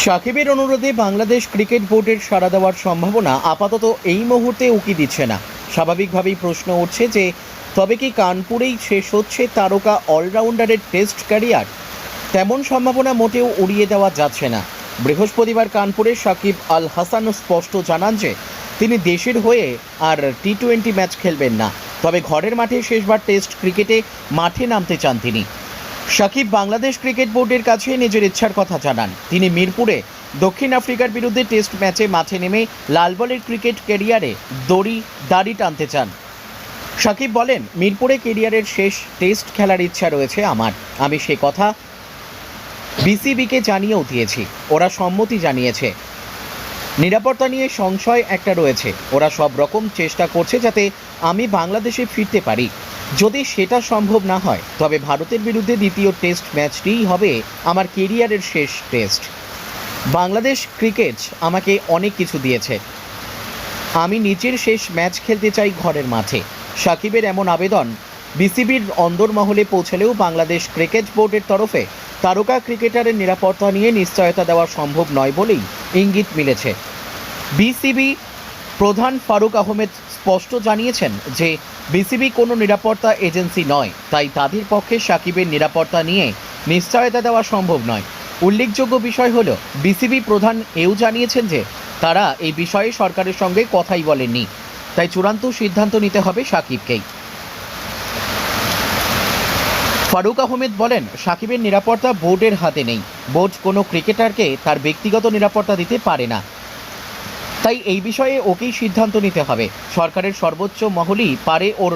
সাকিবের অনুরোধে বাংলাদেশ ক্রিকেট বোর্ডের সাড়া দেওয়ার সম্ভাবনা আপাতত এই মুহূর্তে উকি দিচ্ছে না। স্বাভাবিকভাবেই প্রশ্ন উঠছে যে তবে কি কানপুরেই শেষ হচ্ছে তারকা অলরাউন্ডারের টেস্ট ক্যারিয়ার? তেমন সম্ভাবনা মোটেও উড়িয়ে দেওয়া যাচ্ছে না। বৃহস্পতিবার কানপুরে সাকিব আল হাসান স্পষ্ট জানান যে তিনি দেশের হয়ে আর টি-20 ম্যাচ খেলবেন না, তবে ঘরের মাঠে শেষবার টেস্ট ক্রিকেটে মাঠে নামতে চান তিনি। সাকিব বাংলাদেশ ক্রিকেট বোর্ডের কাছে নিজের ইচ্ছার কথা জানান। তিনি মিরপুরে দক্ষিণ আফ্রিকার বিরুদ্ধে টেস্ট ম্যাচে মাঠে নেমে লাল বলের ক্রিকেট ক্যারিয়ারে দাড়ি টানতে চান। সাকিব বলেন, মিরপুরে ক্যারিয়ারের শেষ টেস্ট খেলার ইচ্ছা রয়েছে আমার। আমি সে কথা বিসিবিকে জানিয়েও দিয়েছি, ওরা সম্মতি জানিয়েছে। নিরাপত্তা নিয়ে সংশয় একটা রয়েছে, ওরা সব রকম চেষ্টা করছে যাতে আমি বাংলাদেশে ফিরতে পারি। যদি সেটা সম্ভব না হয় তবে ভারতের বিরুদ্ধে দ্বিতীয় টেস্ট ম্যাচটিই হবে আমার কেরিয়ারের শেষ টেস্ট। বাংলাদেশ ক্রিকেট আমাকে অনেক কিছু দিয়েছে, আমি নিজের শেষ ম্যাচ খেলতে চাই ঘরের মাঠে। সাকিবের এমন আবেদন বিসিবির অন্দরমহলে পৌঁছলেও বাংলাদেশ ক্রিকেট বোর্ডের তরফে তারকা ক্রিকেটারের নিরাপত্তা নিয়ে নিশ্চয়তা দেওয়া সম্ভব নয় বলেই ইঙ্গিত মিলেছে। বিসিবি প্রধান ফারুক আহমেদ স্পষ্ট জানিয়েছেন যে বিসিবি কোনো নিরাপত্তা এজেন্সি নয়, তাই তাদের পক্ষে সাকিবের নিরাপত্তা নিয়ে নিশ্চয়তা দেওয়া সম্ভব নয়। উল্লেখযোগ্য বিষয় হল, বিসিবি প্রধান এও জানিয়েছেন যে তারা এই বিষয়ে সরকারের সঙ্গে কথাই বলেননি, তাই চূড়ান্ত সিদ্ধান্ত নিতে হবে সাকিবকেই। ফারুক আহমেদ বলেন, সাকিবের নিরাপত্তা বোর্ডের হাতে নেই। বোর্ড কোনো ক্রিকেটারকে তার ব্যক্তিগত নিরাপত্তা দিতে পারে না, তাই এই বিষয়ে ওকেই সিদ্ধান্ত নিতে হবে। সরকারের সর্বোচ্চ মহলই পারে ওর